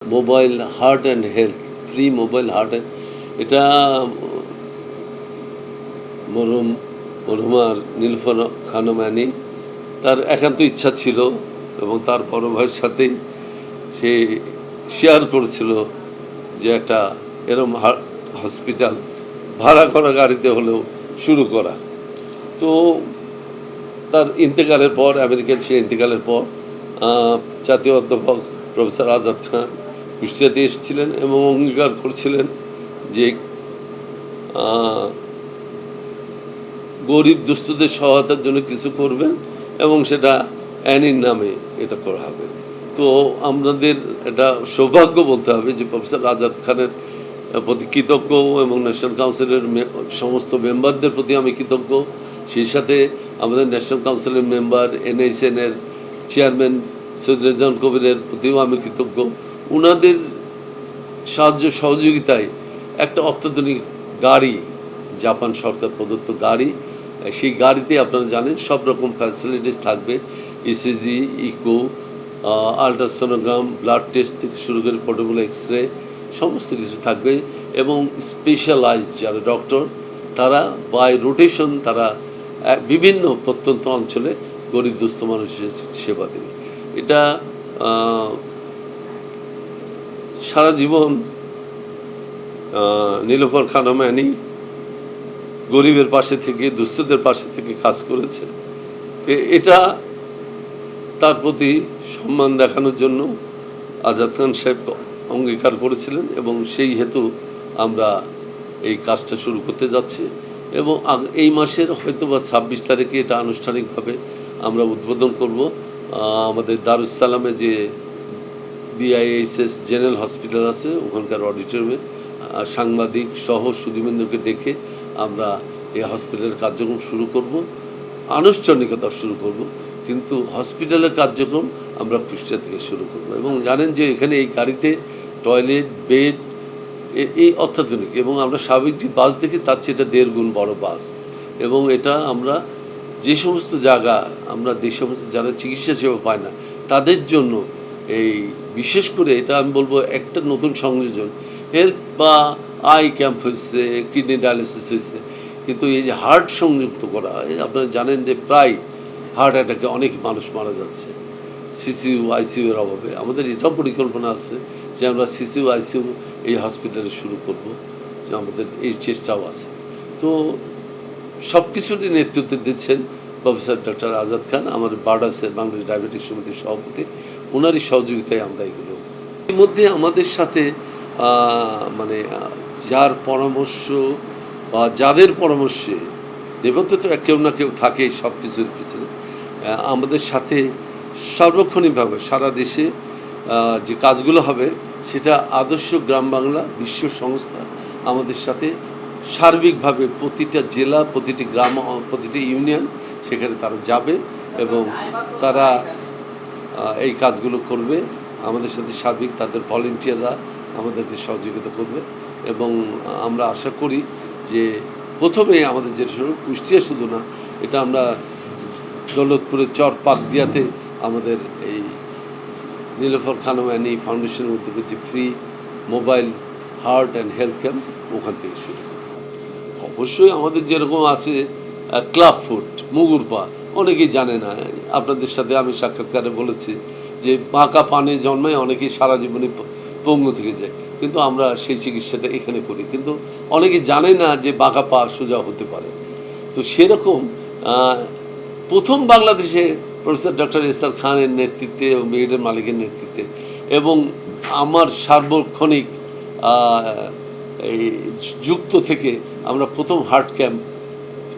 Mobile heart and health, free mobile heart and, এটা মরহুমার Nilufar Khanam Annie তার একান্ত ইচ্ছা ছিল এবং তার বড় ভাইয়ের সাথেই সে শেয়ার করেছিল যে একটা এরম হসপিটাল ভাড়া করা গাড়িতে হলেও শুরু করা। তো তার ইন্তেকালের পর, আমেরিকায় সে ইন্তেকালের পর জাতীয় অধ্যাপক প্রফেসর আজাদ খান কুষ্টিয়াতে এসেছিলেন এবং অঙ্গীকার করছিলেন যে গরিব দুস্থদের সহায়তার জন্য কিছু করবেন এবং সেটা অ্যানির নামে এটা করা হবে। তো আমাদের এটা সৌভাগ্য বলতে হবে যে প্রফেসর আজাদ খানের প্রতি কৃতজ্ঞ এবং ন্যাশনাল কাউন্সিলের সমস্ত মেম্বারদের প্রতি আমি কৃতজ্ঞ। সেই সাথে আমাদের ন্যাশনাল কাউন্সিলের মেম্বার, NHN-এর চেয়ারম্যান সৈয়দ রেজাউল কবিরের প্রতিও আমি কৃতজ্ঞ। ওনাদের সাহায্য সহযোগিতায় একটা অত্যাধুনিক গাড়ি, জাপান সরকার প্রদত্ত গাড়ি, সেই গাড়িতে আপনারা জানেন সব রকম ফ্যাসিলিটিস থাকবে, ECG, echo, ultrasonogram, blood test থেকে শুরু করে পোর্টেবল এক্সরে সমস্ত কিছু থাকবে এবং স্পেশালাইজ যারা ডক্টর তারা বাই রোটেশন তারা বিভিন্ন প্রত্যন্ত অঞ্চলে গরিব দুস্থ মানুষের সেবা দেবে। এটা সারা জীবন নীলুফার খানম অ্যানি গরিবের পাশে থেকে, দুস্থদের পাশে থেকে কাজ করেছে। এটা তার প্রতি সম্মান দেখানোর জন্য আজাদ খান সাহেব অঙ্গীকার করেছিলেন এবং সেই হেতু আমরা এই কাজটা শুরু করতে যাচ্ছি এবং এই মাসের হয়তো বা 26 তারিখে এটা আনুষ্ঠানিকভাবে আমরা উদ্বোধন করব। আমাদের দারুসালামে যে BIHS জেনারেল হসপিটাল আছে ওখানকার অডিটোরিয়ামে সাংবাদিক সহ সুধীমেন্দ্রকে ডেকে আমরা এই হসপিটালের কার্যক্রম শুরু করব, আনুষ্ঠানিকতা শুরু করব, কিন্তু হসপিটালের কার্যক্রম আমরা কুষ্টিয়া থেকে শুরু করব। এবং জানেন যে এখানে এই গাড়িতে টয়লেট, বেড এই অত্যাধুনিক এবং আমরা স্বাভাবিক যে বাস দেখি তার চেয়ে এটা 1.5 গুণ বড় বাস এবং এটা আমরা যে সমস্ত জায়গা আমরা যে সমস্ত যারা চিকিৎসা সেবা পায় না তাদের জন্য এই বিশেষ করে এটা আমি বলবো একটা নতুন সংযোজন। হেলথ বা আই ক্যাম্প হয়েছে, কিডনি ডায়ালিসিস হয়েছে, কিন্তু এই যে হার্ট সংযুক্ত করা, আপনারা জানেন যে প্রায় হার্ট অ্যাটাকে অনেক মানুষ মারা যাচ্ছে CCU ICU এর অভাবে। আমাদের এটাও পরিকল্পনা আছে যে আমরা CCU ICU এই হসপিটালে শুরু করব, যে আমাদের এই চেষ্টাও আছে। তো সব কিছুরই নেতৃত্ব দিচ্ছেন প্রফেসর ডক্টর আজাদ খান, আমার বার্ডাসের বাংলাদেশ ডায়াবেটিক সমিতির সভাপতি, ওনারই সহযোগিতায় আমরা এগুলো। এর মধ্যে আমাদের সাথে মানে যার পরামর্শ বা যাদের পরামর্শে নেপথ্যে তো কেউ না কেউ থাকে সব কিছুর পিছনে, আমাদের সাথে সার্বক্ষণিকভাবে সারা দেশে যে কাজগুলো হবে সেটা আদর্শ গ্রাম বাংলা বিশ্ব সংস্থা আমাদের সাথে সার্বিকভাবে প্রতিটা জেলা, প্রতিটি গ্রাম, প্রতিটি ইউনিয়ন সেখানে তারা যাবে এবং তারা এই কাজগুলো করবে। আমাদের সাথে সার্বিক তাদের ভলেন্টিয়াররা আমাদেরকে সহযোগিতা করবে এবং আমরা আশা করি যে প্রথমে আমাদের যে কুষ্টিয়া শুধু না, এটা আমরা দৌলতপুরের চর পাকদিয়াতে আমাদের এই নীলুফার খানম অ্যানি ফাউন্ডেশনের উদ্যোগে যে free mobile heart and health camp ওখান থেকে শুরু। অবশ্যই আমাদের যেরকম আছে ক্লাব ফুড, মুগুরপা, অনেকেই জানে না। আপনাদের সাথে আমি সাক্ষাৎকারে বলেছি যে বাঁকা পানে জন্মায় অনেকেই সারা জীবনে পঙ্গু থেকে যায়, কিন্তু আমরা সেই চিকিৎসাটা এখানে করি, কিন্তু অনেকে জানে না যে বাঁকা পা সোজা হতে পারে। তো সেরকম প্রথম বাংলাদেশে প্রফেসর ডক্টর এসআর খানের নেতৃত্বে এবং মেয়েদের মালিকের নেতৃত্বে এবং আমার সার্বক্ষণিক এই যুক্ত থেকে আমরা প্রথম হার্ট ক্যাম্প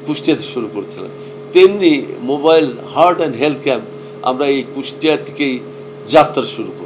কুষ্টিয়াতে শুরু করেছিলাম, তেমনি mobile heart and health camp আমরা এই কুষ্টিয়া থেকেই যাত্রা শুরু করি।